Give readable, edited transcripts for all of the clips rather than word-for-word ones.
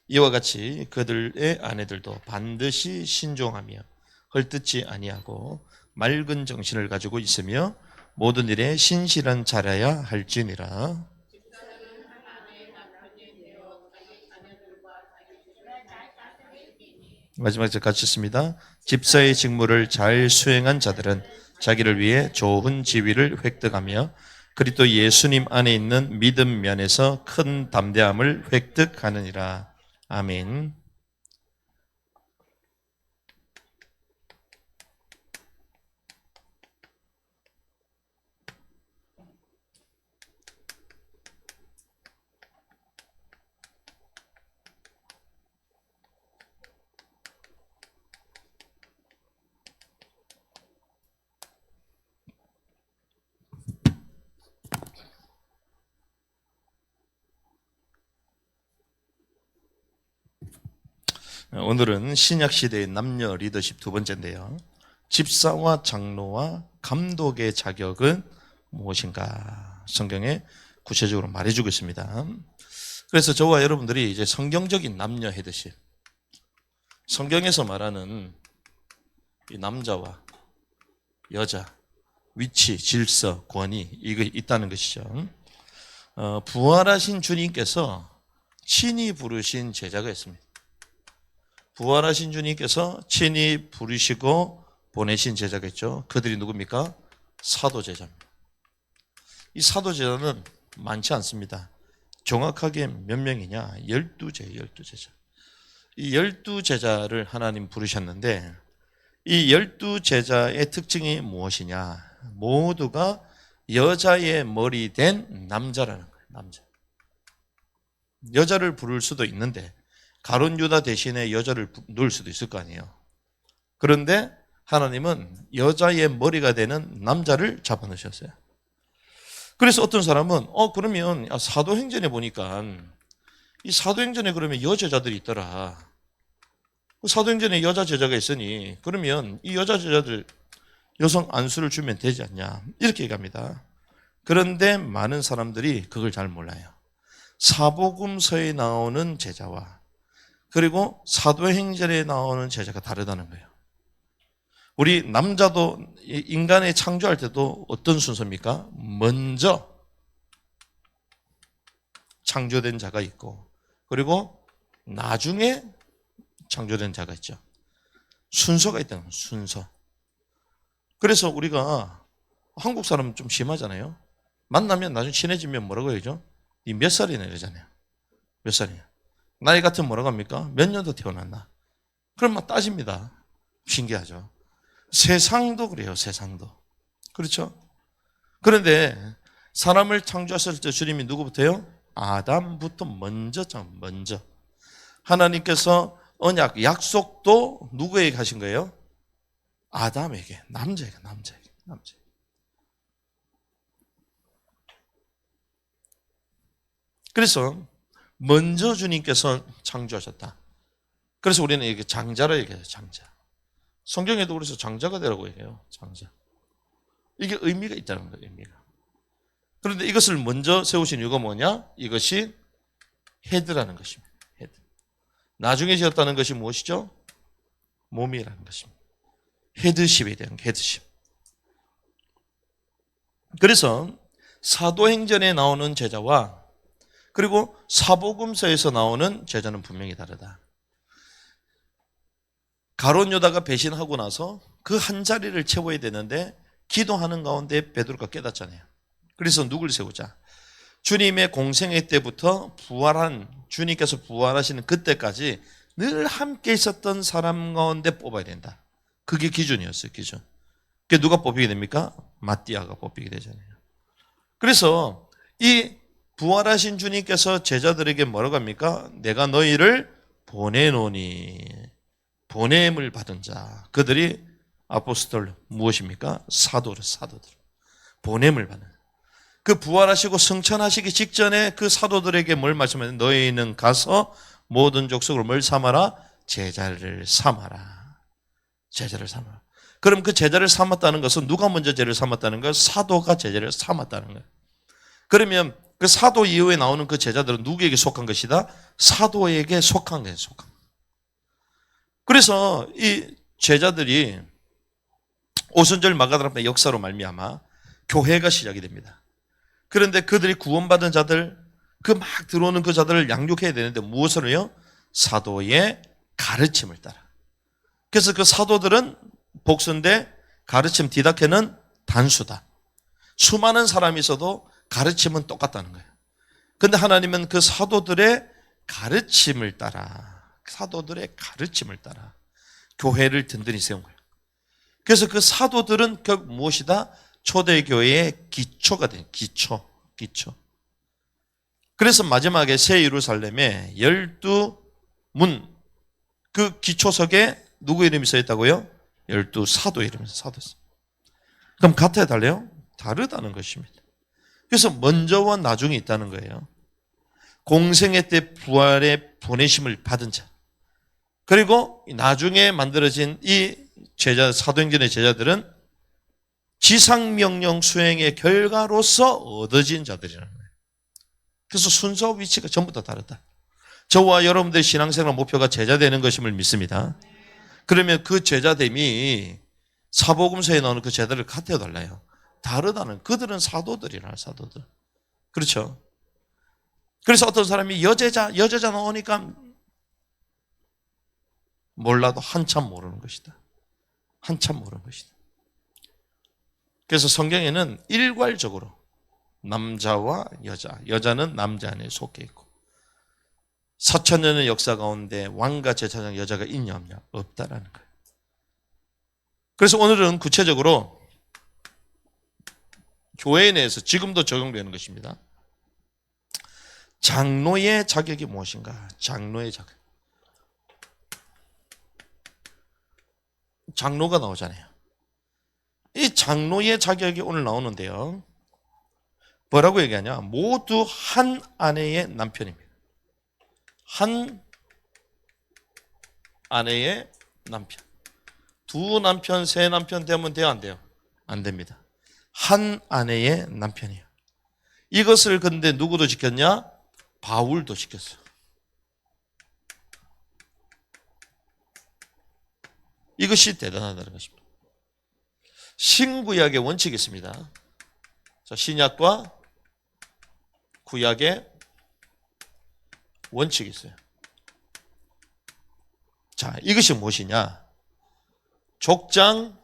이와 같이 그들의 아내들도 반드시 신종하며 헐뜯지 아니하고 맑은 정신을 가지고 있으며 모든 일에 신실한 자라야 할지니라. 마지막 절 같이 있습니다. 집사의 직무를 잘 수행한 자들은 자기를 위해 좋은 지위를 획득하며 그리스도 예수님 안에 있는 믿음 면에서 큰 담대함을 획득하느니라. 아멘. 오늘은 신약시대의 남녀 리더십 두 번째인데요. 집사와 장로와 감독의 자격은 무엇인가? 성경에 구체적으로 말해주고 있습니다. 그래서 저와 여러분들이 이제 성경적인 남녀 헤드십, 성경에서 말하는 이 남자와 여자, 위치, 질서, 권위, 이거 있다는 것이죠. 부활하신 주님께서 친히 부르신 제자가 있습니다. 부활하신 주님께서 친히 부르시고 보내신 제자가 있죠. 그들이 누굽니까? 사도제자입니다. 이 사도제자는 많지 않습니다. 정확하게 몇 명이냐? 12제자. 이 12제자를 하나님 부르셨는데 이 12제자의 특징이 무엇이냐? 모두가 여자의 머리 된 남자라는 거예요. 남자. 여자를 부를 수도 있는데 가룟 유다 대신에 여자를 넣을 수도 있을 거 아니에요. 그런데 하나님은 여자의 머리가 되는 남자를 잡아넣으셨어요. 그래서 어떤 사람은 그러면 사도행전에 보니까 이 사도행전에 그러면 여제자들이 있더라. 사도행전에 여자 제자가 있으니 그러면 이 여자 제자들 여성 안수를 주면 되지 않냐 이렇게 얘기합니다. 그런데 많은 사람들이 그걸 잘 몰라요. 사복음서에 나오는 제자와 그리고 사도행전에 나오는 제자가 다르다는 거예요. 우리 남자도 인간의 창조할 때도 어떤 순서입니까? 먼저 창조된 자가 있고 그리고 나중에 창조된 자가 있죠. 순서가 있다는 거예요. 순서. 그래서 우리가 한국 사람은 좀 심하잖아요. 만나면 나중에 친해지면 뭐라고 해야죠? 니 몇 살이냐 이러잖아요. 몇 살이냐. 나이 같은 뭐라고 합니까? 몇 년도 태어났나? 그럼 막 따집니다. 신기하죠. 세상도 그래요. 세상도. 그렇죠? 그런데 사람을 창조하셨을 때 주님이 누구부터요? 아담부터 먼저. 하나님께서 언약, 약속도 누구에게 하신 거예요? 아담에게, 남자에게. 그래서 먼저 주님께서 창조하셨다. 그래서 우리는 이게 장자라 얘기해요. 장자. 성경에도 그래서 장자가 되라고 얘기해요. 장자. 이게 의미가 있다는 거예요. 의미가. 그런데 이것을 먼저 세우신 이유가 뭐냐? 이것이 헤드라는 것입니다. 헤드. 나중에 지었다는 것이 무엇이죠? 몸이라는 것입니다. 헤드십에 대한 헤드십. 그래서 사도행전에 나오는 제자와 그리고 사복음서에서 나오는 제자는 분명히 다르다. 가룟 유다가 배신하고 나서 그 한 자리를 채워야 되는데 기도하는 가운데 베드로가 깨닫잖아요. 그래서 누굴 세우자? 주님의 공생애 때부터 주님께서 부활하시는 그때까지 늘 함께 있었던 사람 가운데 뽑아야 된다. 그게 기준이었어요. 기준. 그게 누가 뽑히게 됩니까? 마띠아가 뽑히게 되잖아요. 그래서 이 부활하신 주님께서 제자들에게 뭐라고 합니까? 내가 너희를 보내노니. 보냄을 받은 자. 그들이 아포스톨 무엇입니까? 사도들. 보냄을 받는. 그 부활하시고 승천하시기 직전에 그 사도들에게 뭘 말씀하냐? 너희는 가서 모든 족속을 뭘 삼아라? 제자를 삼아라. 그럼 그 제자를 삼았다는 것은 누가 먼저 제자를 삼았다는 거예요? 사도가 제자를 삼았다는 거예요. 그러면 그 사도 이후에 나오는 그 제자들은 누구에게 속한 것이다? 사도에게 속한 거예요. 속한. 그래서 이 제자들이 오순절 마가다락방의 역사로 말미암아 교회가 시작이 됩니다. 그런데 그들이 구원받은 자들, 그 막 들어오는 그 자들을 양육해야 되는데 무엇을요? 사도의 가르침을 따라. 그래서 그 사도들은 복수인데 가르침 디다케는 단수다. 수많은 사람이 있어도 가르침은 똑같다는 거예요. 그런데 하나님은 그 사도들의 가르침을 따라, 사도들의 가르침을 따라 교회를 든든히 세운 거예요. 그래서 그 사도들은 결국 무엇이다? 초대교회의 기초가 된 기초. 그래서 마지막에 새 예루살렘에 12문, 그 기초석에 누구 이름이 써 있다고요? 12사도 이름이 사도. 그럼 같아야 달라요? 다르다는 것입니다. 그래서 먼저와 나중에 있다는 거예요. 공생애 때 부활의 보내심을 받은 자, 그리고 나중에 만들어진 이 제자, 사도행전의 제자들은 지상명령 수행의 결과로서 얻어진 자들이라는 거예요. 그래서 순서와 위치가 전부 다 다르다. 저와 여러분들의 신앙생활 목표가 제자 되는 것임을 믿습니다. 그러면 그 제자됨이 사복음서에 나오는 그 제자를 같아 달라요. 다르다는, 그들은 사도들이라, 사도들. 그렇죠? 그래서 어떤 사람이 여제자 나오니까 몰라도 한참 모르는 것이다. 한참 모르는 것이다. 그래서 성경에는 일괄적으로 남자와 여자는 남자 안에 속해 있고 4,000년의 역사 가운데 왕과 제사장 여자가 있냐 없냐? 없다라는 거예요. 그래서 오늘은 구체적으로 교회 내에서 지금도 적용되는 것입니다. 장로의 자격이 무엇인가? 장로의 자격. 장로가 나오잖아요. 이 장로의 자격이 오늘 나오는데요. 뭐라고 얘기하냐? 모두 한 아내의 남편입니다. 한 아내의 남편. 두 남편, 세 남편 되면 돼요, 안 돼요? 안 됩니다. 한 아내의 남편이에요. 이것을 근데 누구도 지켰냐? 바울도 지켰어요. 이것이 대단하다는 것입니다. 신구약의 원칙이 있습니다. 자, 신약과 구약의 원칙이 있어요. 자, 이것이 무엇이냐? 족장,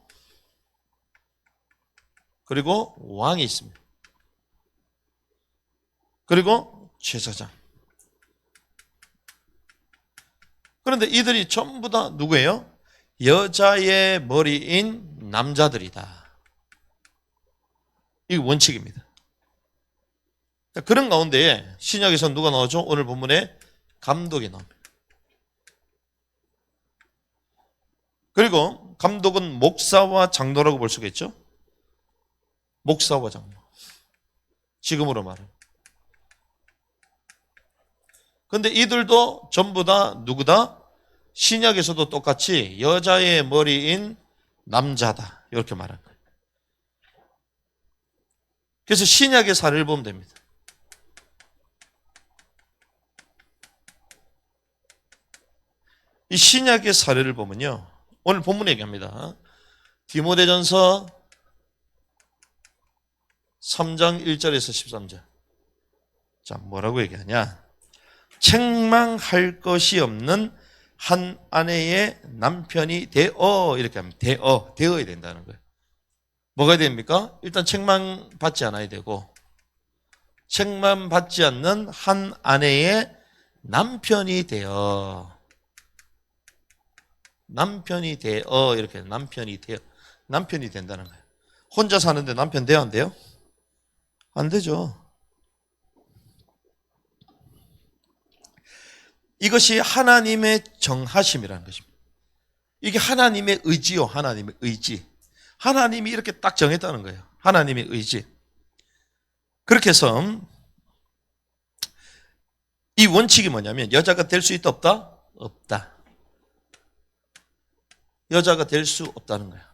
그리고 왕이 있습니다. 그리고 제사장. 그런데 이들이 전부 다 누구예요? 여자의 머리인 남자들이다. 이게 원칙입니다. 그런 가운데에 신약에서 누가 나오죠? 오늘 본문에 감독이 나옵니다. 그리고 감독은 목사와 장로라고 볼 수가 있죠. 목사와 장로. 지금으로 말하면. 그런데 이들도 전부 다 누구다? 신약에서도 똑같이 여자의 머리인 남자다. 이렇게 말한 거예요. 그래서 신약의 사례를 보면 됩니다. 이 신약의 사례를 보면요. 오늘 본문 얘기합니다. 디모데전서 3장 1절에서 13절. 자, 뭐라고 얘기하냐? 책망할 것이 없는 한 아내의 남편이 되어, 이렇게 하면 되어야 된다는 거예요. 뭐가 됩니까? 일단 책망받지 않아야 되고, 책망받지 않는 한 아내의 남편이 되어, 이렇게 남편이 된다는 거예요. 혼자 사는데 남편 돼요, 안 돼요? 안 되죠. 이것이 하나님의 정하심이라는 것입니다. 이게 하나님의 의지요, 하나님의 의지. 하나님이 이렇게 딱 정했다는 거예요. 하나님의 의지. 그렇게 해서 이 원칙이 뭐냐면 여자가 될 수 있다, 없다? 없다. 여자가 될 수 없다는 거야.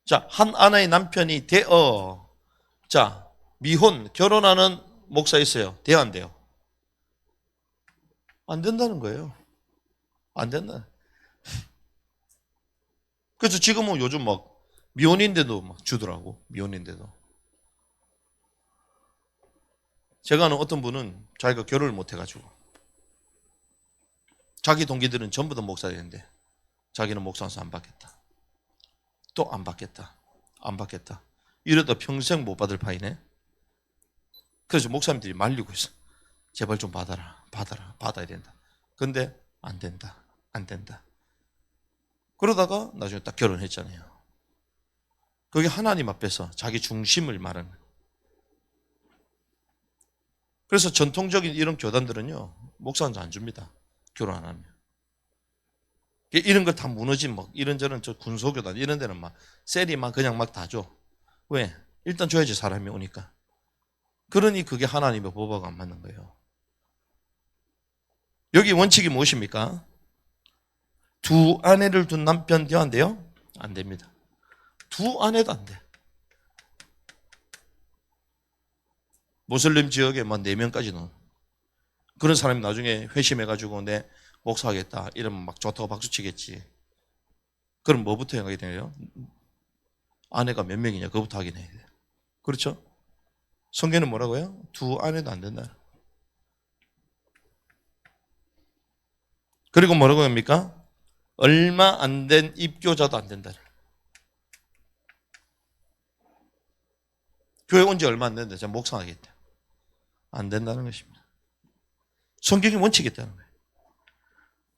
자, 한 아내의 남편이 되어, 자, 미혼, 결혼하는 목사 있어요. 돼요, 안 돼요? 안 된다는 거예요. 안 된다. 그래서 지금은 요즘 막 미혼인데도 막 주더라고. 미혼인데도. 제가 아는 어떤 분은 자기가 결혼을 못 해가지고 자기 동기들은 전부 다 목사였는데 자기는 목사로서 안 받겠다. 또 안 받겠다. 안 받겠다. 이러다 평생 못 받을 파이네. 그래서 목사님들이 말리고 있어. 제발 좀 받아라. 받아라. 받아야 된다. 근데 안 된다. 안 된다. 그러다가 나중에 딱 결혼했잖아요. 그게 하나님 앞에서 자기 중심을 말하는 거예요. 그래서 전통적인 이런 교단들은요, 목사한테 안 줍니다. 결혼 안 하면. 이런 걸 다 무너진 막 이런저런 저 군소교단 이런 데는 막 셀이 막 그냥 막 다 줘. 왜? 일단 줘야지 사람이 오니까. 그러니 그게 하나님의 법하고 안 맞는 거예요. 여기 원칙이 무엇입니까? 두 아내를 둔 남편 돼야 안 돼요? 안 됩니다. 두 아내도 안 돼. 모슬림 지역에 막 4명까지는 그런 사람이 나중에 회심해가지고 내 목사하겠다 이러면 막 좋다고 박수 치겠지. 그럼 뭐부터 해야 되나요? 아내가 몇 명이냐 그거부터 확인해야 돼요. 그렇죠? 성경은 뭐라고요? 두 아내도 안 된다. 그리고 뭐라고 합니까? 얼마 안 된 입교자도 안 된다. 교회 온 지 얼마 안 됐는데 제가 목사하겠다. 안 된다는 것입니다. 성경이 원칙이 있다는 거예요.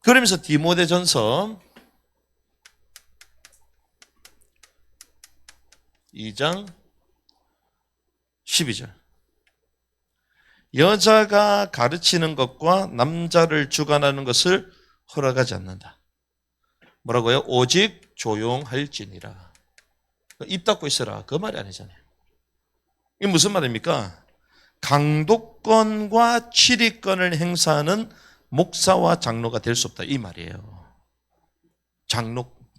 그러면서 디모데전서 2장 12절. 여자가 가르치는 것과 남자를 주관하는 것을 허락하지 않는다. 뭐라고요? 오직 조용할지니라. 입 닫고 있어라. 그 말이 아니잖아요. 이게 무슨 말입니까? 강도권과 치리권을 행사하는 목사와 장로가 될 수 없다. 이 말이에요.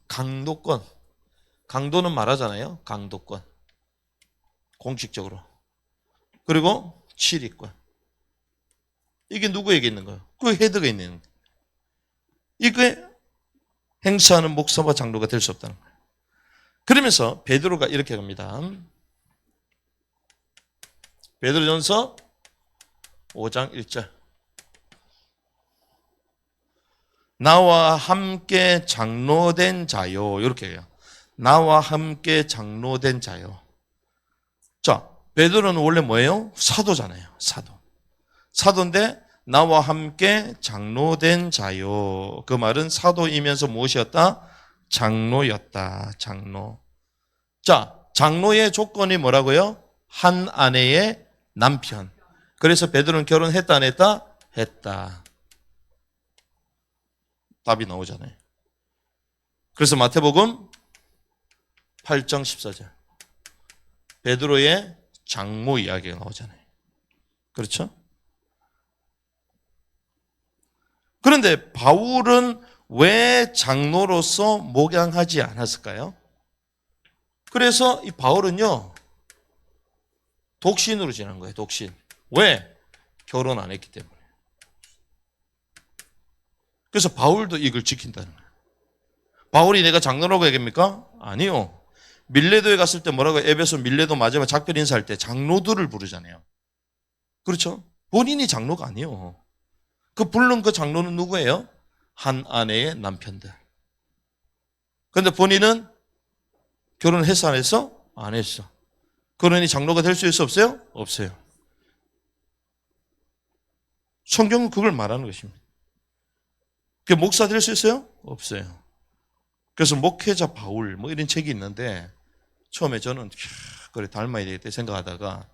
강도권. 강도는 말하잖아요. 강도권. 공식적으로. 그리고 치리권. 이게 누구에게 있는 거예요? 그 헤드가 있는 거예요. 이게 행사하는 목사와 장로가 될 수 없다는 거예요. 그러면서 베드로가 이렇게 합니다. 베드로전서 5장 1절. 나와 함께 장로된 자요. 이렇게 해요. 나와 함께 장로된 자요. 자, 베드로는 원래 뭐예요? 사도잖아요. 사도. 사도인데 나와 함께 장로된 자요. 그 말은 사도이면서 무엇이었다? 장로였다. 장로. 자, 장로의 조건이 뭐라고요? 한 아내의 남편. 그래서 베드로는 결혼했다 안 했다? 했다. 답이 나오잖아요. 그래서 마태복음 8장 14절. 베드로의 장모 이야기가 나오잖아요. 그렇죠? 그런데 바울은 왜 장로로서 목양하지 않았을까요? 그래서 이 바울은요, 독신으로 지난 거예요, 독신. 왜? 결혼 안 했기 때문에. 그래서 바울도 이걸 지킨다는 거예요. 바울이 내가 장로라고 얘기합니까? 아니요. 밀레도에 갔을 때 뭐라고 에베소 밀레도 마지막 작별 인사할 때 장로들을 부르잖아요. 그렇죠? 본인이 장로가 아니에요. 그 부른 그 장로는 누구예요? 한 아내의 남편들. 그런데 본인은 결혼했어 안 했어? 안 했어. 그러니 장로가 될 수 있어 없어요? 없어요. 성경은 그걸 말하는 것입니다. 그 목사 될 수 있어요? 없어요. 그래서 목회자 바울 뭐 이런 책이 있는데 처음에 저는 그래 닮아야 되겠다 생각하다가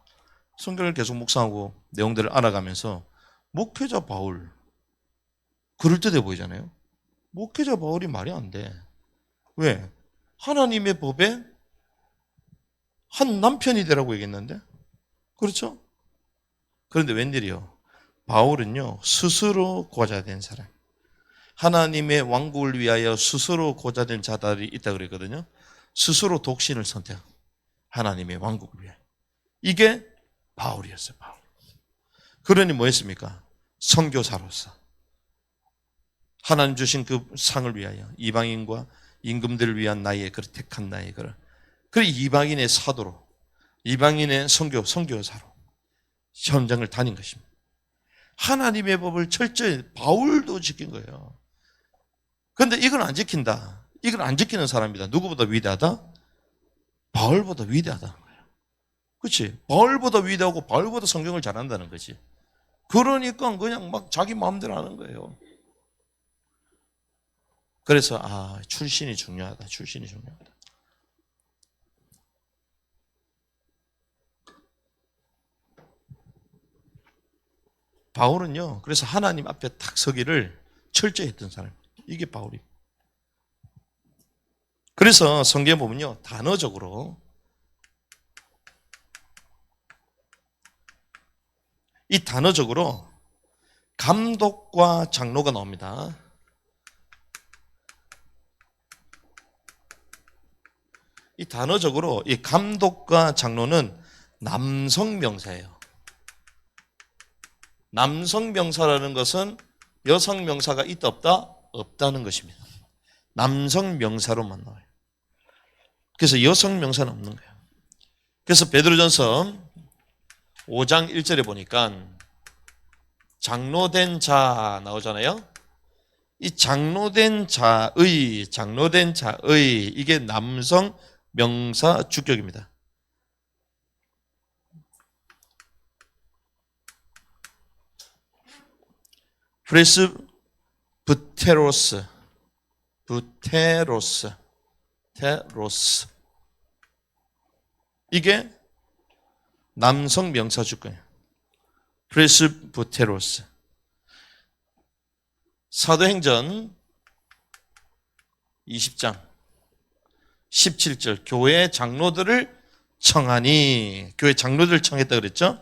성경을 계속 묵상하고 내용들을 알아가면서 목회자 바울 그럴듯해 보이잖아요. 목회자 바울이 말이 안 돼. 왜? 하나님의 법에 한 남편이 되라고 얘기했는데 그렇죠? 그런데 웬일이요? 바울은요 스스로 고자된 사람, 하나님의 왕국을 위하여 스스로 고자된 자들이 있다 그랬거든요. 스스로 독신을 선택, 하나님의 왕국을 위하여. 이게 바울이었어요. 바울. 그러니 뭐 했습니까? 선교사로서 하나님 주신 그 상을 위하여 이방인과 임금들을 위한 나의 그 택한 나의 그 이방인의 사도로, 이방인의 선교사로 현장을 다닌 것입니다. 하나님의 법을 철저히 바울도 지킨 거예요. 그런데 이걸 안 지킨다. 이걸 안 지키는 사람이다. 누구보다 위대하다? 바울보다 위대하다는 거예요. 그렇지? 바울보다 위대하고 바울보다 성경을 잘한다는 거지. 그러니까 그냥 막 자기 마음대로 하는 거예요. 그래서 출신이 중요하다. 출신이 중요하다. 바울은요. 그래서 하나님 앞에 탁 서기를 철저히 했던 사람입니다. 이게 바울입니다. 그래서 성경에 보면요. 단어적으로 이 단어적으로 감독과 장로가 나옵니다. 이 단어적으로 이 감독과 장로는 남성 명사예요. 남성 명사라는 것은 여성 명사가 있다 없다? 없다는 것입니다. 남성 명사로만 나와요. 그래서 여성 명사는 없는 거예요. 그래서 베드로전서 5장 1절에 보니까 장로된 자 나오잖아요. 이 장로된 자의 이게 남성 명사 주격입니다. 부테로스 이게 남성 명사 주격이에요. 부테로스. 사도행전 20장 17절 교회 장로들을 청하니, 교회 장로들을 청했다 그랬죠?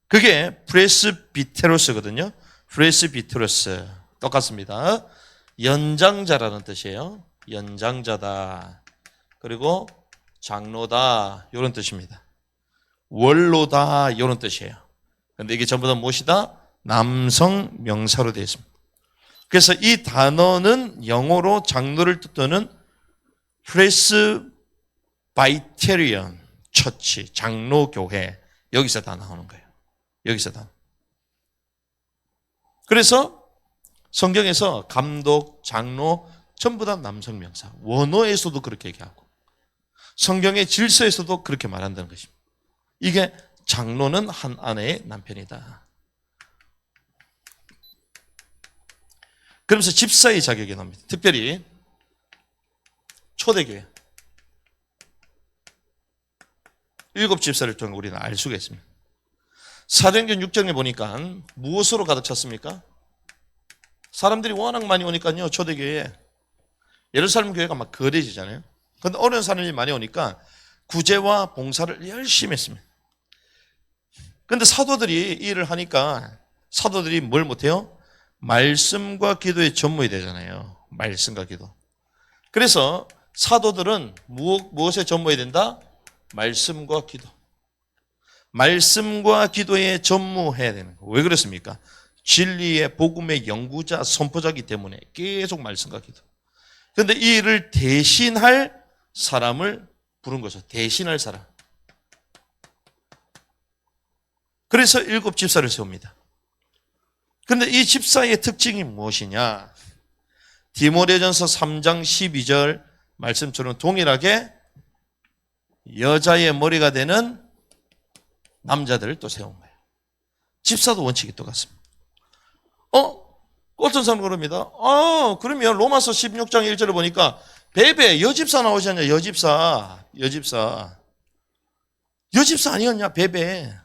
그게 프레스비테로스거든요. 프레스비테로스 똑같습니다. 연장자라는 뜻이에요. 연장자다. 그리고 장로다 이런 뜻입니다. 원로다 이런 뜻이에요. 그런데 이게 전부 다 무엇이다? 남성 명사로 되어 있습니다. 그래서 이 단어는 영어로 장로를 뜻하는 프레스바이테리언 처치, 장로교회, 여기서 다 나오는 거예요. 여기서 다. 그래서 성경에서 감독, 장로 전부 다 남성 명사. 원어에서도 그렇게 얘기하고 성경의 질서에서도 그렇게 말한다는 것입니다. 이게 장로는 한 아내의 남편이다. 그러면서 집사의 자격이 나옵니다. 특별히 초대교회 7 집사를 통해 우리는 알 수가 있습니다. 사도행전 6장에 보니까 무엇으로 가득 찼습니까? 사람들이 워낙 많이 오니까요. 초대교회에 예루살렘 교회가 막 거대해지잖아요. 그런데 어려운 사람들이 많이 오니까 구제와 봉사를 열심히 했습니다. 그런데 사도들이 이 일을 하니까 사도들이 뭘 못해요? 말씀과 기도에 전무해야 되잖아요. 말씀과 기도. 그래서 사도들은 무엇에 전무해야 된다? 말씀과 기도. 말씀과 기도에 전무해야 되는 거예요. 왜 그렇습니까? 진리의 복음의 연구자, 선포자이기 때문에 계속 말씀과 기도. 그런데 이 일을 대신할 사람을 부른 거죠. 대신할 사람. 그래서 7 집사를 세웁니다. 그런데 이 집사의 특징이 무엇이냐? 디모데전서 3장 12절 말씀처럼 동일하게 여자의 머리가 되는 남자들을 또 세운 거예요. 집사도 원칙이 똑같습니다. 어떤 사람은 그럽니다. 그러면 로마서 16장 1절을 보니까 베베 여집사 나오지 않냐? 여집사 아니었냐? 베베.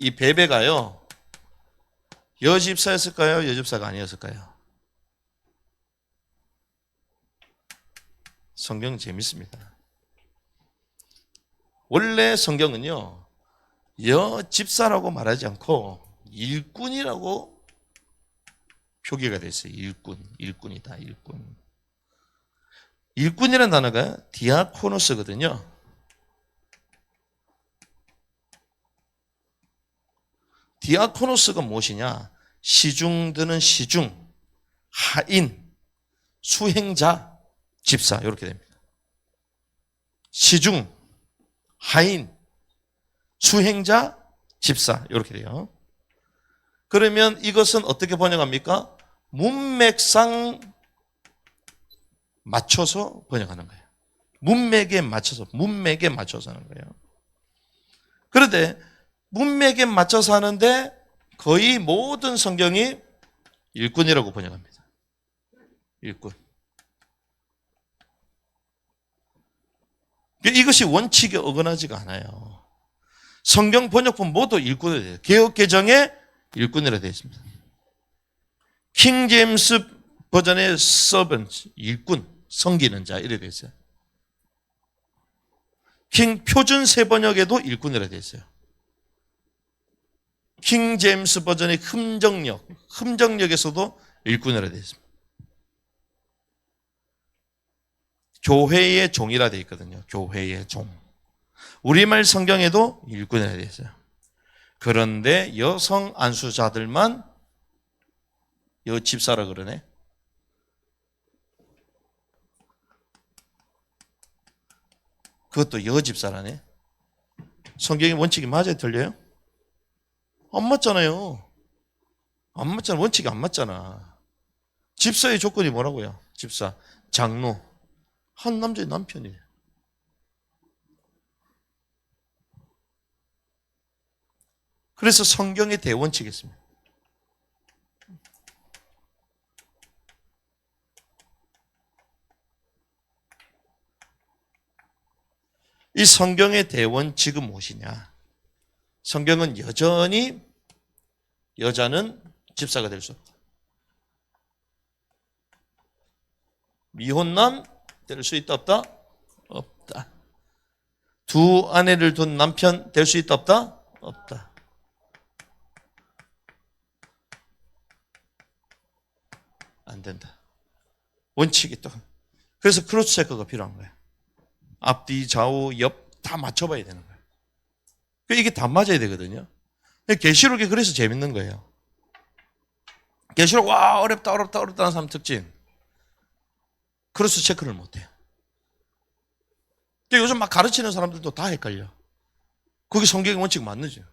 이 베베가요, 여집사였을까요? 여집사가 아니었을까요? 성경 재밌습니다. 원래 성경은요, 여집사라고 말하지 않고 일꾼이라고 표기가 되어 있어요. 일꾼이다, 일꾼. 일꾼이라는 단어가 디아코노스거든요. 디아코노스가 무엇이냐? 시중 드는 시중, 하인, 수행자, 집사 이렇게 됩니다. 시중, 하인, 수행자, 집사 이렇게 돼요. 그러면 이것은 어떻게 번역합니까? 문맥상 맞춰서 번역하는 거예요. 문맥에 맞춰서 하는 거예요. 그런데 문맥에 맞춰서 하는데 거의 모든 성경이 일꾼이라고 번역합니다. 일꾼. 이것이 원칙에 어긋나지가 않아요. 성경 번역본 모두 일꾼이 돼요. 개역개정에 일꾼이라 되어 있습니다. 킹 제임스 버전의 servant, 일꾼, 섬기는 자 이래 되어 있어요. 킹 표준 세 번역에도 일꾼이라 되어 있어요. 킹 제임스 버전의 흠정역에서도 일꾼이라 되어 있습니다. 교회의 종이라 되어 있거든요. 교회의 종. 우리말 성경에도 일꾼이라 되어 있어요. 그런데 여성 안수자들만 여집사라 그러네. 그것도 여집사라네. 성경의 원칙이 맞아요? 틀려요? 안 맞잖아요. 안 맞잖아. 원칙이 안 맞잖아. 집사의 조건이 뭐라고요? 집사, 장로, 한 남자의 남편이에요. 그래서 성경의 대원칙이 있습니다. 이 성경의 대원칙은 무엇이냐? 성경은 여전히 여자는 집사가 될 수 없다. 미혼남 될 수 있다 없다? 없다. 두 아내를 둔 남편 될 수 있다 없다? 없다. 안 된다. 원칙이 또. 그래서 크로스 체크가 필요한 거예요. 앞뒤, 좌우, 옆 다 맞춰봐야 되는 거예요. 이게 다 맞아야 되거든요. 계시록이 그래서 재밌는 거예요. 계시록 와 어렵다 하는 사람 특징. 크로스 체크를 못해요. 요즘 막 가르치는 사람들도 다 헷갈려. 그게 성경의 원칙 맞는지.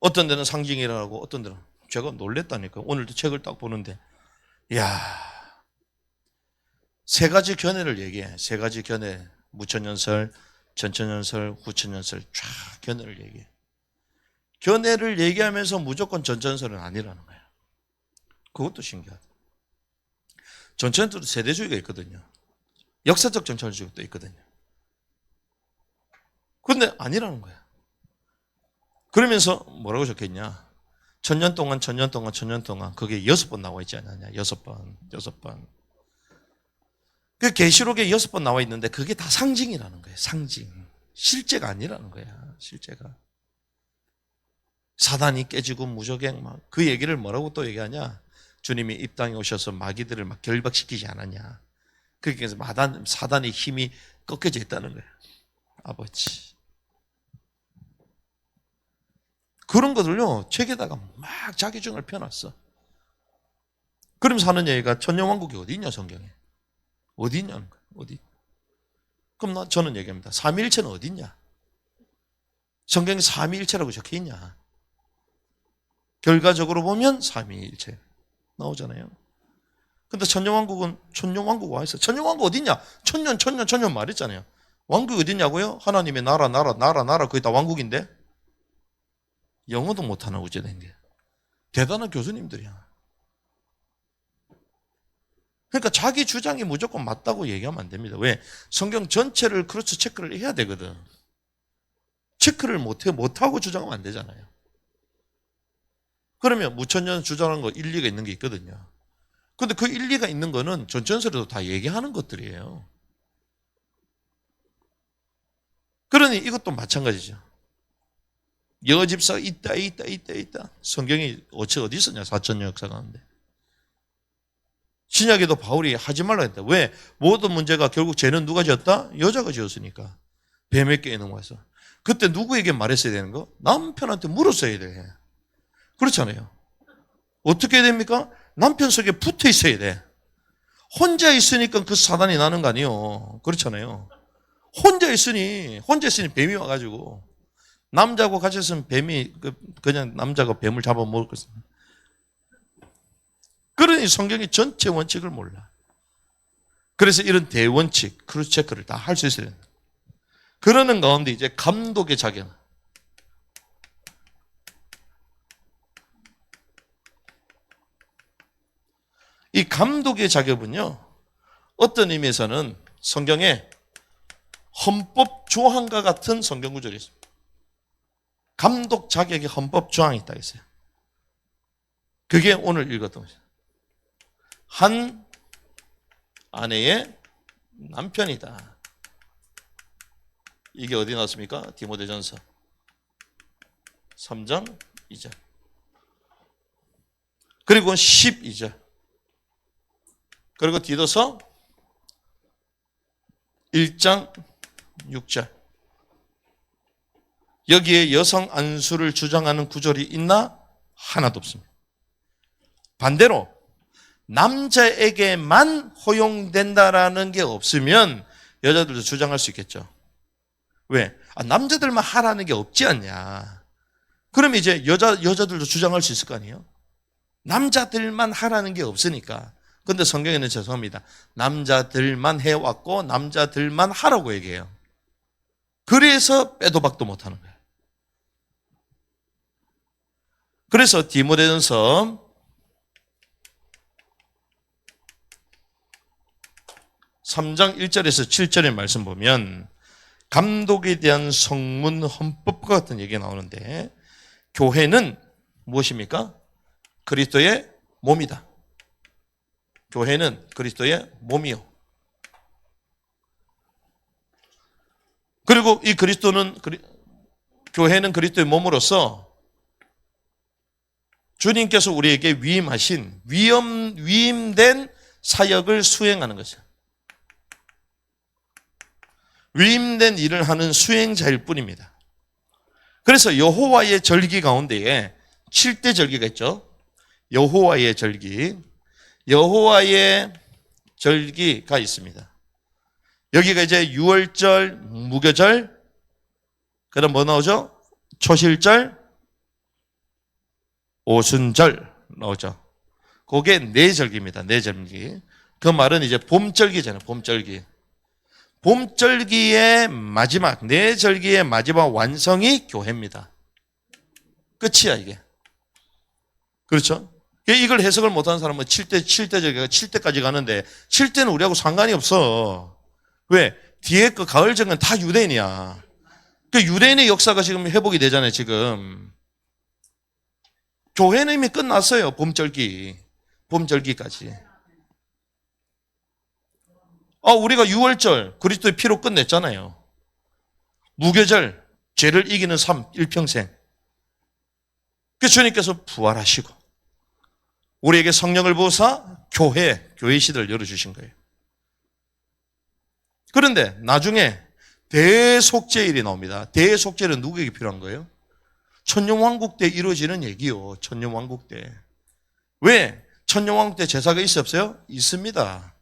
어떤 데는 상징이라고 어떤 데는 제가 놀랬다니까. 오늘도 책을 딱 보는데 이야, 세 가지 견해를 얘기해. 세 가지 견해. 무천년설, 전천년설, 후천년설 쫙 견해를 얘기해. 견해를 얘기하면서 무조건 전천년설은 아니라는 거야. 그것도 신기하다. 전천년설도 세대주의가 있거든요. 역사적 전천년설도 있거든요. 그런데 아니라는 거야. 그러면서 뭐라고 적혀있냐? 천년 동안 그게 6번 나와 있지 않느냐? 6번. 그 계시록에 6번 나와 있는데 그게 다 상징이라는 거예요. 상징. 실제가 아니라는 거야. 실제가. 사단이 깨지고 무저갱 막 그 얘기를 뭐라고 또 얘기하냐? 주님이 이 땅에 오셔서 마귀들을 막 결박시키지 않았냐? 그래서 사단의 힘이 꺾여져 있다는 거예요. 아버지. 그런 것들요 책에다가 막 자기 주장을 펴놨어. 그러면서 하는 얘기가 천년왕국이 어디 있냐 성경에. 어디 있냐는 거야. 어디. 그럼 저는 얘기합니다. 삼위일체는 어디 있냐. 성경에 삼위일체라고 적혀있냐. 결과적으로 보면 삼위일체 나오잖아요. 근데 천년왕국은 천년왕국 와 있어. 천년왕국 어디 있냐. 천년 말했잖아요. 왕국이 어디 있냐고요. 하나님의 나라 그게 다 왕국인데 영어도 못하는 우제된 게 대단한 교수님들이야. 그러니까 자기 주장이 무조건 맞다고 얘기하면 안 됩니다. 왜? 성경 전체를 크로스 체크를 해야 되거든. 체크를 못하고 주장하면 안 되잖아요. 그러면 무천년 주장하는 거 일리가 있는 게 있거든요. 근데 그 일리가 있는 거는 전천설에도 다 얘기하는 것들이에요. 그러니 이것도 마찬가지죠. 여집사가 있다. 성경이 어디 있었냐? 4천년 역사 가운데. 신약에도 바울이 하지 말라 했다. 왜? 모든 문제가 결국 죄는 누가 지었다? 여자가 지었으니까. 뱀에게 넘어가서. 그때 누구에게 말했어야 되는 거? 남편한테 물었어야 돼. 그렇잖아요. 어떻게 됩니까? 남편 속에 붙어 있어야 돼. 혼자 있으니까 그 사단이 나는 거 아니에요. 그렇잖아요. 혼자 있으니 뱀이 와가지고, 남자하고 같이 있으면 뱀이 그냥 남자가 뱀을 잡아먹을 것입니다. 그러니 성경이 전체 원칙을 몰라. 그래서 이런 대원칙, 크로스 체크를 다 할 수 있어야 된다. 그러는 가운데 이제 감독의 자격. 이 감독의 자격은요, 어떤 의미에서는 성경에 헌법 조항과 같은 성경 구절이 있습니다. 감독 자격의 헌법 조항이 있다 했어요. 그게 오늘 읽었던 것이죠. 한 아내의 남편이다. 이게 어디 나왔습니까? 디모데전서 3장 2절. 그리고 12절. 그리고 디도서 1장 6절. 여기에 여성 안수를 주장하는 구절이 있나? 하나도 없습니다. 반대로 남자에게만 허용된다라는 게 없으면 여자들도 주장할 수 있겠죠. 왜? 남자들만 하라는 게 없지 않냐. 그럼 이제 여자들도 주장할 수 있을 거 아니에요? 남자들만 하라는 게 없으니까. 근데 성경에는 죄송합니다. 남자들만 해왔고 남자들만 하라고 얘기해요. 그래서 빼도 박도 못하는 거예요. 그래서 디모데전서 3장 1절에서 7절의 말씀 보면 감독에 대한 성문 헌법과 같은 얘기가 나오는데, 교회는 무엇입니까? 그리스도의 몸이다. 교회는 그리스도의 몸이요. 그리고 이 교회는 그리스도의 몸으로서 주님께서 우리에게 위임된 사역을 수행하는 것이죠. 위임된 일을 하는 수행자일 뿐입니다. 그래서 여호와의 절기 가운데에 7대 절기가 있죠. 여호와의 절기가 있습니다. 여기가 이제 유월절, 무교절, 그다음 뭐 나오죠? 초실절, 오순절 나오죠. 그게 네 절기입니다. 네 절기. 그 말은 이제 봄절기잖아요. 봄절기의 마지막, 네 절기의 마지막 완성이 교회입니다. 끝이야, 이게. 그렇죠? 이걸 해석을 못하는 사람은 7대 절기가 7대까지 가는데 7대는 우리하고 상관이 없어. 왜? 뒤에 그 가을절기는 다 유대인이야. 그 유대인의 역사가 지금 회복이 되잖아요, 지금. 교회는 이미 끝났어요, 봄절기까지. 우리가 6월절 그리스도의 피로 끝냈잖아요. 무교절, 죄를 이기는 삶, 일평생. 그래서 주님께서 부활하시고 우리에게 성령을 부어서 교회 시대를 열어주신 거예요. 그런데 나중에 대속죄일이 나옵니다. 대속죄일은 누구에게 필요한 거예요? 천년왕국 때 이루어지는 얘기요. 천년왕국 때. 왜? 천년왕국 때 제사가 있어요, 없어요? 있습니다.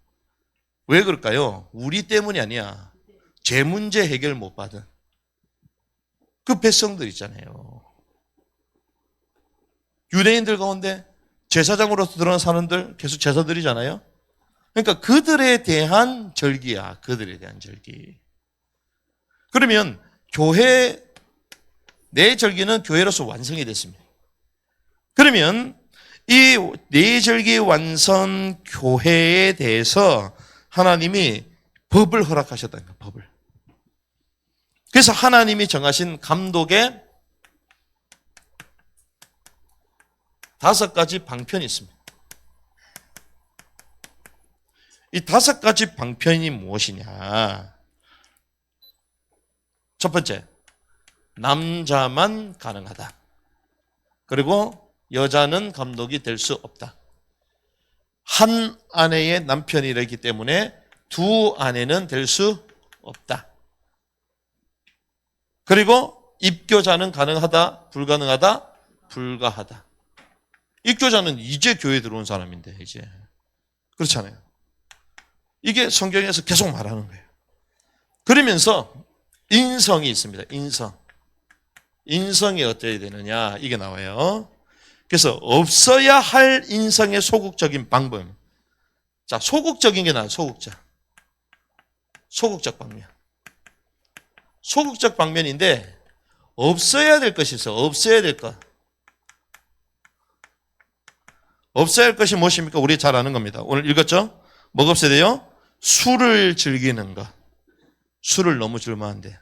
왜 그럴까요? 우리 때문이 아니야. 제 문제 해결 못 받은 그 백성들 있잖아요. 유대인들 가운데 제사장으로서 드러난 사람들 계속 제사 드리잖아요. 그러니까 그들에 대한 절기야. 그들에 대한 절기. 그러면 네 절기는 교회로서 완성이 됐습니다. 그러면 이 네 절기 완성 교회에 대해서 하나님이 법을 허락하셨다는 거예요. 법을. 그래서 하나님이 정하신 감독의 5가지 방편이 있습니다. 이 5가지 방편이 무엇이냐? 첫 번째, 남자만 가능하다. 그리고 여자는 감독이 될 수 없다. 한 아내의 남편이라기 때문에 두 아내는 될 수 없다. 그리고 입교자는 가능하다, 불가능하다, 불가하다. 입교자는 이제 교회에 들어온 사람인데, 이제. 그렇잖아요. 이게 성경에서 계속 말하는 거예요. 그러면서 인성이 있습니다. 인성이 어때야 되느냐, 이게 나와요. 그래서 없어야 할 인성의 소극적인 방법. 자, 소극적인 게 나와요. 소극적 방면. 소극적 방면인데 없어야 될 것이 있어. 없어야 될 것. 없어야 할 것이 무엇입니까? 우리 잘 아는 겁니다. 오늘 읽었죠? 뭐가 없어야 돼요? 술을 즐기는 것. 술을 너무 즐겨하는데.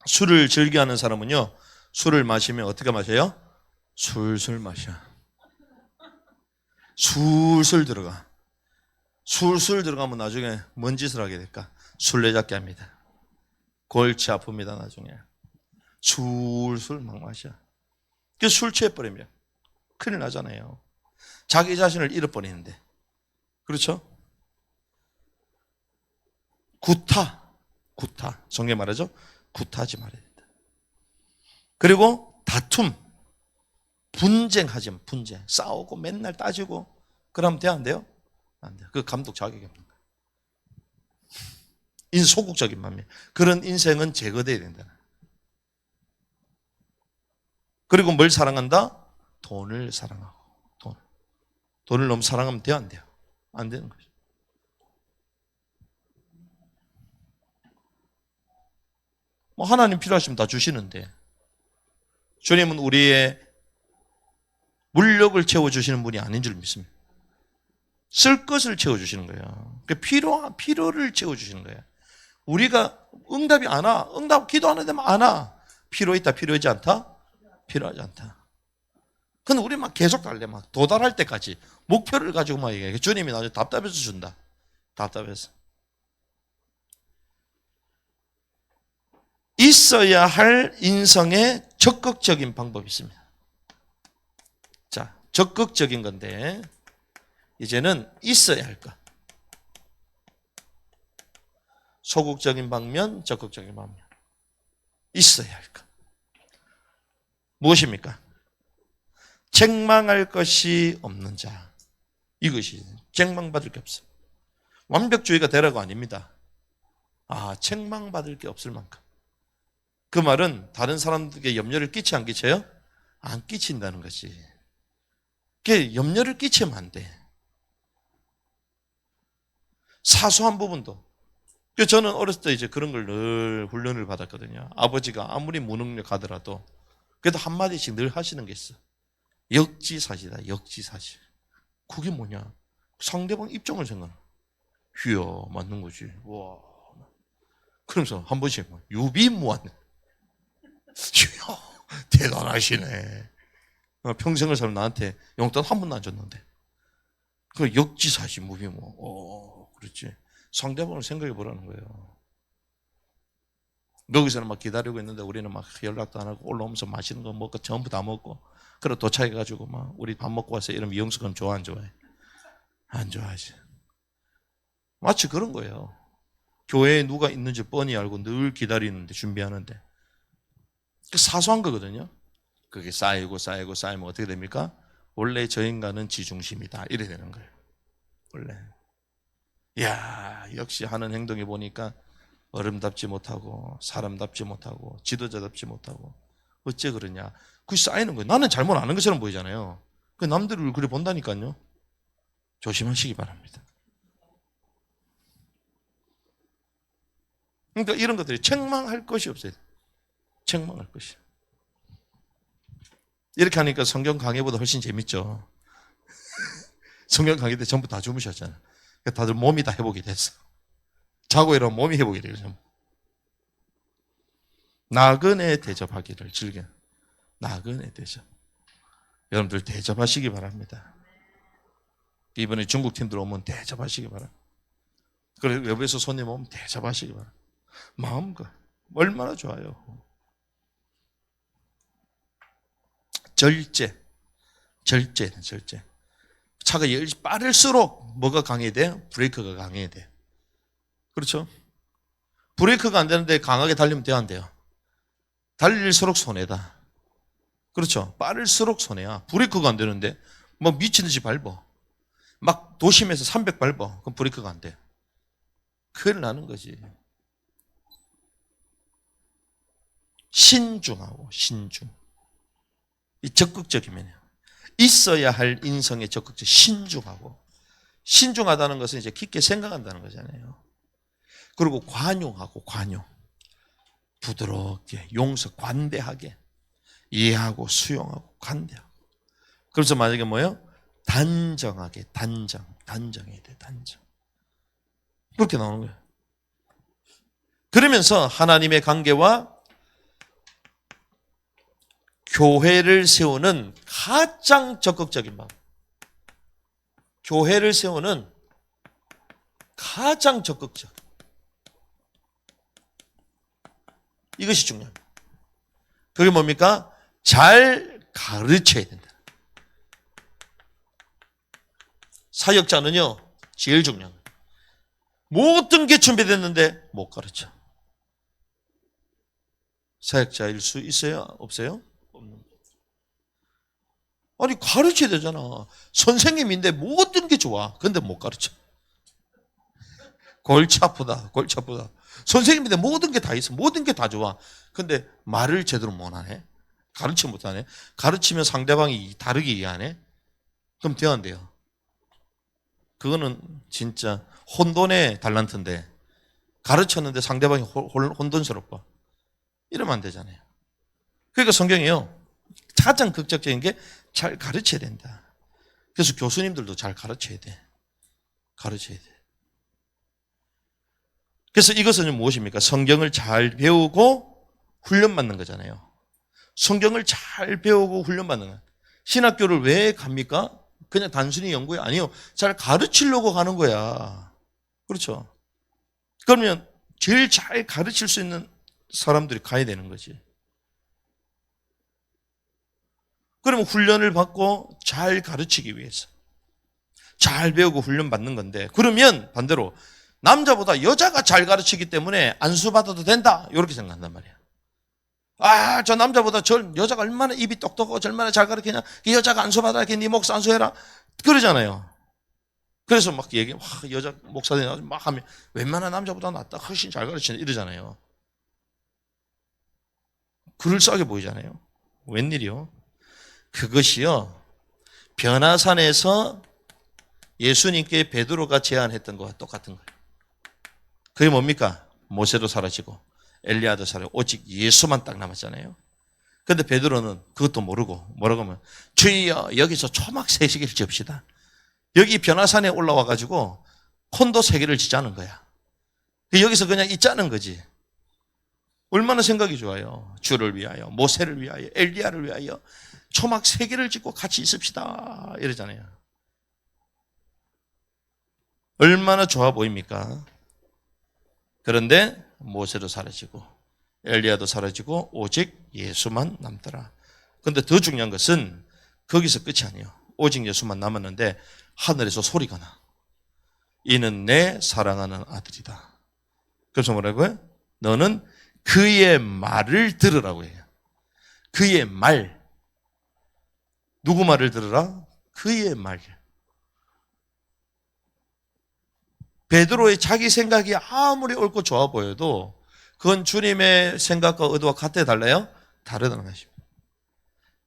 술을 즐겨하는 사람은요, 술을 마시면 어떻게 마셔요? 술술 마셔. 술술 들어가. 술술 들어가면 나중에 뭔 짓을 하게 될까? 술래잡기 합니다. 골치 아픕니다, 나중에. 술술 막 마셔. 그래서 술 취해버리면 큰일 나잖아요. 자기 자신을 잃어버리는데. 그렇죠? 구타. 성경 말하죠? 구타하지 말아야 된다. 그리고 다툼. 분쟁하지 마, 분쟁. 싸우고 맨날 따지고. 그러면 돼, 안 돼요? 안 돼요. 그 감독 자격이 없는 거예요. 소극적인 마음이에요. 그런 인생은 제거돼야 된다. 그리고 뭘 사랑한다? 돈을 사랑하고. 돈을 너무 사랑하면 돼요, 안 돼요? 안 되는 거죠. 뭐 하나님 필요하시면 다 주시는데, 주님은 우리의 물욕을 채워주시는 분이 아닌 줄 믿습니다. 쓸 것을 채워주시는 거예요. 필요를 채워주시는 거예요. 우리가 응답이 안 와. 기도하는 데만 안 와. 필요 있다, 필요하지 않다? 필요하지 않다. 근데 우리 막 계속 달래, 막 도달할 때까지 목표를 가지고 막 얘기해. 주님이 나중에 답답해서 준다. 답답해서. 있어야 할 인성의 적극적인 방법이 있습니다. 자, 적극적인 건데, 이제는 있어야 할 것. 소극적인 방면, 적극적인 방면. 있어야 할 것. 무엇입니까? 책망할 것이 없는 자. 이것이 책망받을 게 없어. 완벽주의가 되라고 아닙니다. 책망받을 게 없을 만큼. 그 말은 다른 사람들에게 염려를 끼치 안 끼쳐요? 안 끼친다는 것이. 그게 염려를 끼치면 안 돼. 사소한 부분도. 저는 어렸을 때 이제 그런 걸 늘 훈련을 받았거든요. 아버지가 아무리 무능력하더라도 그래도 한마디씩 늘 하시는 게 있어. 역지사지다, 역지사지. 그게 뭐냐? 상대방 입장을 생각해. 휴여, 맞는 거지. 와. 그러면서 한 번씩 유비무한. 휴여, 대단하시네. 평생을 살면 나한테 용돈 한 번도 안 줬는데. 그 역지사지, 무비무. 그렇지. 상대방을 생각해 보라는 거예요. 거기서는 막 기다리고 있는데 우리는 막 연락도 안 하고 올라오면서 맛있는 거 먹고 전부 다 먹고, 그래 도착해가지고 막 우리 밥 먹고 와서 이러면 영숙은 좋아, 안 좋아해? 안 좋아하지. 마치 그런 거예요. 교회에 누가 있는지 뻔히 알고 늘 기다리는데, 준비하는데. 사소한 거거든요. 그게 쌓이면 어떻게 됩니까? 원래 저 인간은 지중심이다, 이래 되는 거예요. 원래. 이야, 역시 하는 행동에 보니까 어른답지 못하고 사람답지 못하고 지도자답지 못하고 어째 그러냐. 그게 쌓이는 거예요. 나는 잘못 아는 것처럼 보이잖아요. 그 남들을 그래 본다니까요. 조심하시기 바랍니다. 그러니까 이런 것들이 책망할 것이 없어요. 책망할 것이. 이렇게 하니까 성경 강의보다 훨씬 재밌죠. 성경 강의 때 전부 다 주무셨잖아요. 다들 몸이 다 회복이 됐어. 자고 일어나면 몸이 회복이 되죠. 나그네 대접하기를 즐겨. 나그네 대접. 여러분들 대접하시기 바랍니다. 이번에 중국 팀들 오면 대접하시기 바랍니다. 그리고 외부에서 손님 오면 대접하시기 바랍니다. 마음과 얼마나 좋아요. 절제. 차가 빠를수록 뭐가 강해야 돼요? 브레이크가 강해야 돼요. 그렇죠? 브레이크가 안 되는데 강하게 달리면 돼요, 안 돼요? 달릴수록 손해다. 그렇죠. 빠를수록 손해야. 브레이크가 안 되는데 뭐 미친 듯이 밟어. 막 도심에서 300 밟어. 그럼 브레이크가 안 돼. 큰일 나는 거지. 신중하고 신중. 이 적극적이면요. 있어야 할 인성의 적극적 신중하고. 신중하다는 것은 이제 깊게 생각한다는 거잖아요. 그리고 관용하고 관용. 부드럽게 용서 관대하게 이해하고 수용하고 관대하고. 그래서 만약에 뭐예요? 단정하게 단정해야 돼. 단정. 그렇게 나오는 거예요. 그러면서 하나님의 관계와 교회를 세우는 가장 적극적인 방법. 교회를 세우는 가장 적극적. 이것이 중요합니다. 그게 뭡니까? 잘 가르쳐야 된다. 사역자는요, 제일 중요한 거예요. 모든 게 준비됐는데 못 가르쳐. 사역자일 수 있어요? 없어요? 없는. 아니, 가르쳐야 되잖아. 선생님인데 모든 게 좋아. 근데 못 가르쳐. 골치 아프다. 선생님인데 모든 게 다 있어. 모든 게 다 좋아. 근데 말을 제대로 못 하네. 가르치 못하네. 가르치면 상대방이 다르게 이해하네. 그럼 돼야 안 돼요? 그거는 진짜 혼돈의 달란트인데 가르쳤는데 상대방이 혼돈스럽고 이러면 안 되잖아요. 그러니까 성경이요. 가장 극적인 게 잘 가르쳐야 된다. 그래서 교수님들도 잘 가르쳐야 돼. 가르쳐야 돼. 그래서 이것은 무엇입니까? 성경을 잘 배우고 훈련받는 거잖아요. 성경을 잘 배우고 훈련받는 거예요. 신학교를 왜 갑니까? 그냥 단순히 연구에 아니요. 잘 가르치려고 가는 거야. 그렇죠. 그러면 제일 잘 가르칠 수 있는 사람들이 가야 되는 거지. 그러면 훈련을 받고 잘 가르치기 위해서 잘 배우고 훈련받는 건데, 그러면 반대로 남자보다 여자가 잘 가르치기 때문에 안수받아도 된다 이렇게 생각한단 말이야. 아, 저 남자보다 저 여자가 얼마나 입이 똑똑하고 얼마나 잘 가르치냐, 이 여자가 안수받아라, 네 목사 안수해라 그러잖아요. 그래서 막 얘기, 여자 목사들이 막 하면 웬만한 남자보다 낫다, 훨씬 잘 가르치네 이러잖아요. 그럴싸하게 보이잖아요. 웬일이요? 그것이요, 변화산에서 예수님께 베드로가 제안했던 것과 똑같은 거예요. 그게 뭡니까? 모세도 사라지고 엘리야도 사라지고 오직 예수만 딱 남았잖아요. 그런데 베드로는 그것도 모르고 뭐라고 하면, 주여 여기서 초막 3개를 지읍시다. 여기 변화산에 올라와 가지고 콘도 3개를 짓자는 거야. 여기서 그냥 있자는 거지. 얼마나 생각이 좋아요. 주를 위하여, 모세를 위하여, 엘리야를 위하여 초막 3개를 짓고 같이 있읍시다 이러잖아요. 얼마나 좋아 보입니까? 그런데 모세도 사라지고 엘리야도 사라지고 오직 예수만 남더라. 그런데 더 중요한 것은 거기서 끝이 아니에요. 오직 예수만 남았는데 하늘에서 소리가 나. 이는 내 사랑하는 아들이다. 그래서 뭐라고요? 너는 그의 말을 들으라고 해요. 그의 말. 누구 말을 들으라? 그의 말. 베드로의 자기 생각이 아무리 옳고 좋아 보여도 그건 주님의 생각과 의도와 같아 달라요? 다르다는 것입니다.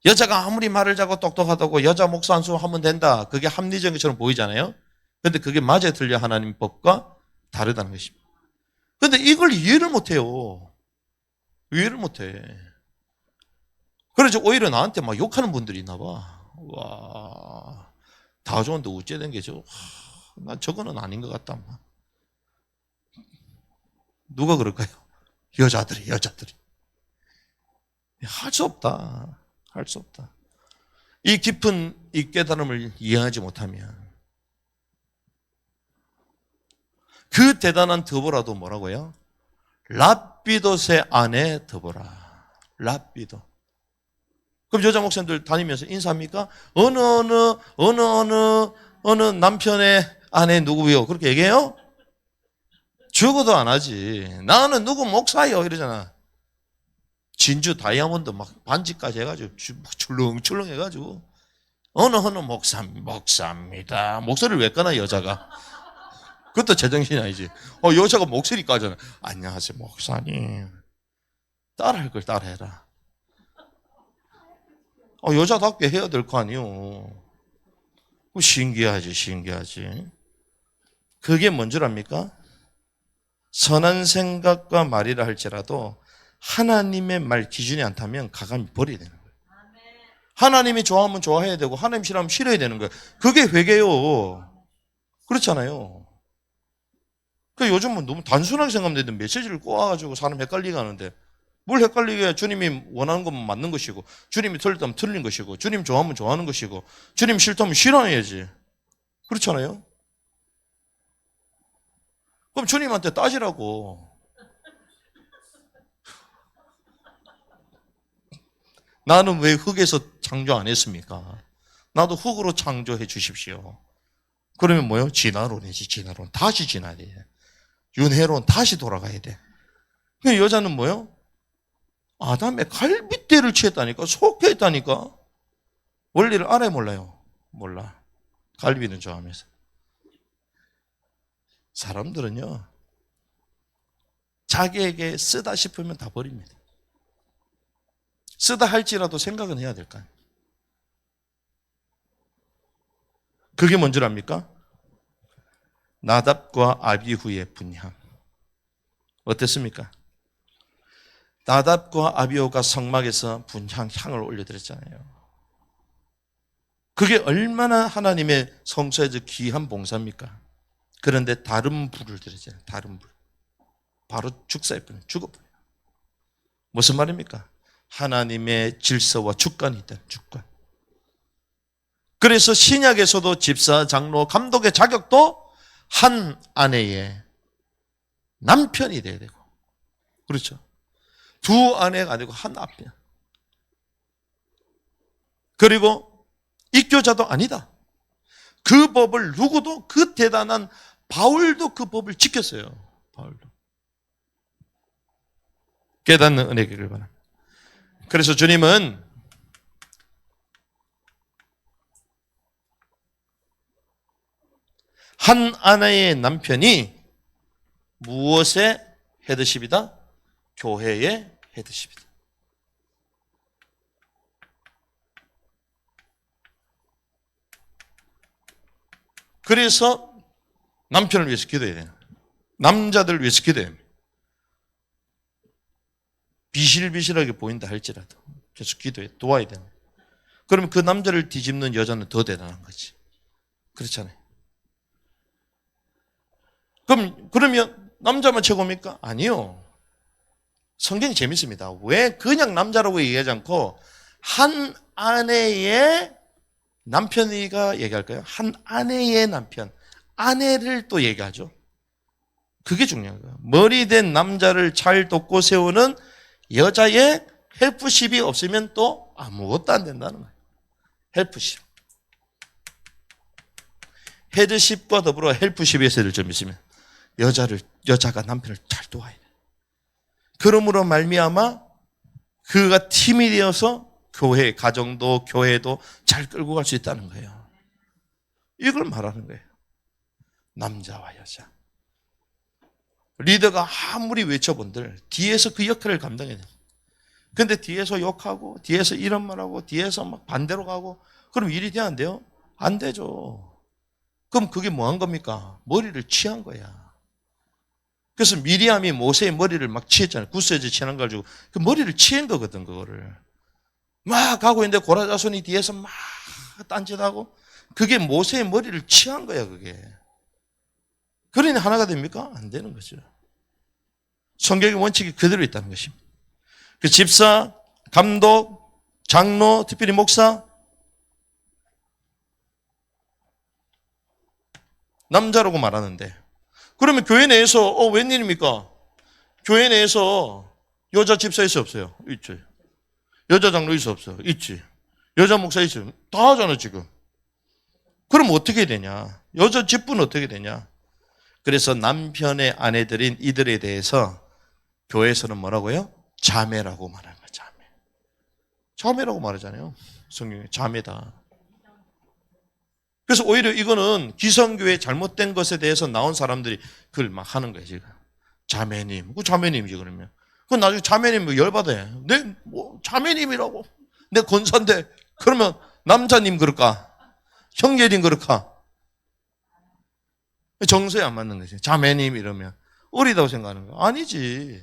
여자가 아무리 말을 잘하고 똑똑하다고 여자 목사 안수 하면 된다, 그게 합리적인 것처럼 보이잖아요. 그런데 그게 맞아 틀려 하나님 법과 다르다는 것입니다. 그런데 이걸 이해를 못해요. 이해를 못해. 그래서 오히려 나한테 막 욕하는 분들이 있나 봐. 와, 다 좋은데 어째 된 게죠? 난 저거는 아닌 것 같다. 누가 그럴까요? 여자들이. 할 수 없다. 할 수 없다. 이 깊은 이 깨달음을 이해하지 못하면 그 대단한 더보라도 뭐라고요? 랍비돗의 아내 더보라. 랍비돗. 그럼 여자 목사님들 다니면서 인사합니까? 어느 남편의 아내 누구요? 그렇게 얘기해요? 죽어도 안 하지. 나는 누구 목사요 이러잖아. 진주 다이아몬드 막 반지까지 해가지고 출렁출렁 해가지고 어느 목사입니다. 목소리를 왜 까나 여자가? 그것도 제정신이 아니지. 여자가 목소리까지는 안녕하세요 목사님. 따라할 걸 따라해라. 여자답게 해야 될 거 아니요. 신기하지. 그게 뭔 줄 압니까? 선한 생각과 말이라 할지라도 하나님의 말 기준이 않다면 가감히 버려야 되는 거예요. 하나님이 좋아하면 좋아해야 되고 하나님 싫어하면 싫어야 되는 거예요. 그게 회개요. 그렇잖아요. 요즘은 너무 단순하게 생각하면 되는데 메시지를 꼬아가지고 사람 헷갈리게 하는데 뭘 헷갈리게 해? 주님이 원하는 것만 맞는 것이고 주님이 틀렸다면 틀린 것이고 주님 좋아하면 좋아하는 것이고 주님 싫다면 싫어해야지. 그렇잖아요. 그럼 주님한테 따지라고. 나는 왜 흙에서 창조 안 했습니까? 나도 흙으로 창조해 주십시오. 그러면 뭐요? 진화론이지, 진화론. 다시 진화해야 돼. 윤회론 다시 돌아가야 돼. 그 여자는 뭐요? 아담의 갈빗대를 취했다니까, 속했다니까. 원리를 알아요, 몰라요? 몰라. 갈비는 좋아하면서. 사람들은요, 자기에게 쓰다 싶으면 다 버립니다. 쓰다 할지라도 생각은 해야 될 거 아니에요. 그게 뭔 줄 압니까? 나답과 아비후의 분향. 어땠습니까? 나답과 아비후가 성막에서 향을 올려드렸잖아요. 그게 얼마나 하나님의 성소에서 귀한 봉사입니까? 그런데 다른 불을 드렸잖아요. 다른 불. 바로 죽사했군요. 죽어버려요. 무슨 말입니까? 하나님의 질서와 주권이 있다. 주권. 그래서 신약에서도 집사, 장로, 감독의 자격도 한 아내의 남편이 돼야 되고, 그렇죠? 두 아내가 아니고 한 남편. 그리고 입교자도 아니다. 그 법을 누구도, 그 대단한 바울도 그 법을 지켰어요. 바울도. 깨닫는 은혜 되기를 바랍니다. 그래서 주님은 한 아내의 남편이 무엇의 헤드십이다? 교회의 헤드십이다. 그래서 남편을 위해서 기도해야 돼요. 남자들을 위해서 기도해야 됩니다. 비실비실하게 보인다 할지라도 계속 기도해 도와야 됩니다. 그러면 그 남자를 뒤집는 여자는 더 대단한 거지. 그렇잖아요. 그러면 남자만 최고입니까? 아니요. 성경이 재밌습니다. 왜 그냥 남자라고 얘기하지 않고 한 아내의 남편이가 얘기할까요? 한 아내의 남편, 아내를 또 얘기하죠. 그게 중요한 거예요. 머리 된 남자를 잘 돕고 세우는 여자의 헬프십이 없으면 또 아무것도 안 된다는 거예요. 헬프십. 헤드십과 더불어 헬프십의 세를 좀 있으면 여자가 남편을 잘 도와야 돼. 그러므로 말미암아 그가 팀이 되어서 교회, 가정도 교회도 잘 끌고 갈 수 있다는 거예요. 이걸 말하는 거예요. 남자와 여자. 리더가 아무리 외쳐본들 뒤에서 그 역할을 감당해야 돼요. 근데 뒤에서 욕하고 뒤에서 이런 말하고 뒤에서 막 반대로 가고 그럼 일이 돼야 안 돼요? 안 되죠. 그럼 그게 뭐 한 겁니까? 머리를 취한 거야. 그래서 미리암이 모세의 머리를 막 취했잖아요. 구스에서 취한 걸 가지고 그 머리를 취한 거거든. 그거를 막 가고 있는데 고라자손이 뒤에서 막 딴짓하고 그게 모세의 머리를 취한 거야. 그게 그러니 하나가 됩니까? 안 되는 거죠. 성경의 원칙이 그대로 있다는 것입니다. 그 집사, 감독, 장로, 특별히 목사 남자라고 말하는데 그러면 교회 내에서 웬일입니까? 교회 내에서 여자 집사 있어 없어요? 있지. 여자 장로 있어 없어요? 있지. 여자 목사 있어요? 다 하잖아 지금. 그럼 어떻게 되냐? 여자 집부는 어떻게 되냐? 그래서 남편의 아내들인 이들에 대해서 교회에서는 뭐라고요? 자매라고 말하는 거죠. 자매라고 말하잖아요. 성경에 자매다. 그래서 오히려 이거는 기성교회 잘못된 것에 대해서 나온 사람들이 그걸 막 하는 거예요, 지금. 자매님. 그 자매님이지, 그러면. 그건 나중에 자매님 열받아요. 내, 자매님이라고. 내 권사인데, 그러면 남자님 그럴까? 형제님 그럴까? 정서에 안 맞는 거지. 자매님 이러면. 어리다고 생각하는 거야. 아니지.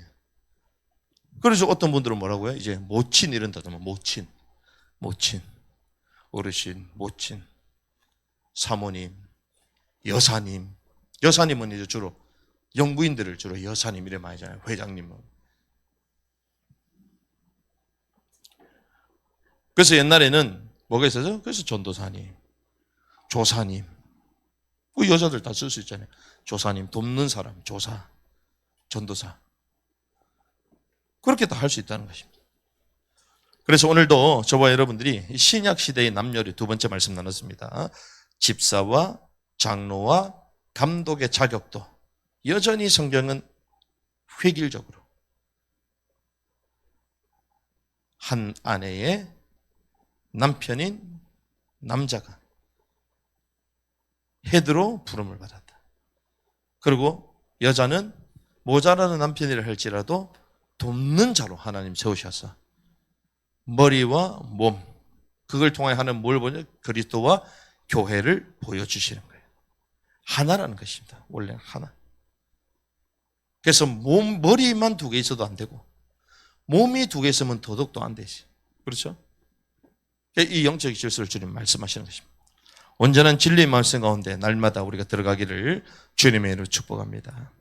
그래서 어떤 분들은 뭐라고요? 이제 모친 이런다더만, 모친. 어르신, 모친. 사모님, 여사님. 여사님은 이제 주로 영부인들을 주로 여사님 이래 많이 하잖아요. 회장님은. 그래서 옛날에는 뭐가 있었죠? 그래서 전도사님, 조사님. 그 여자들 다 쓸 수 있잖아요. 조사님, 돕는 사람, 조사, 전도사. 그렇게 다 할 수 있다는 것입니다. 그래서 오늘도 저와 여러분들이 신약 시대의 남녀를 두 번째 말씀 나눴습니다. 집사와 장로와 감독의 자격도 여전히 성경은 획일적으로 한 아내의 남편인 남자가 헤드로 부름을 받았다. 그리고 여자는 모자라는 남편이라 할지라도 돕는 자로 하나님 세우셔서 머리와 몸, 그걸 통해 하는 뭘 보냐? 그리스도와 교회를 보여주시는 거예요. 하나라는 것입니다. 원래는 하나. 그래서 머리만 두 개 있어도 안 되고 몸이 두 개 있으면 더더욱도 안 되지. 그렇죠? 이 영적 질서를 주님 말씀하시는 것입니다. 온전한 진리의 말씀 가운데 날마다 우리가 들어가기를 주님의 이름으로 축복합니다.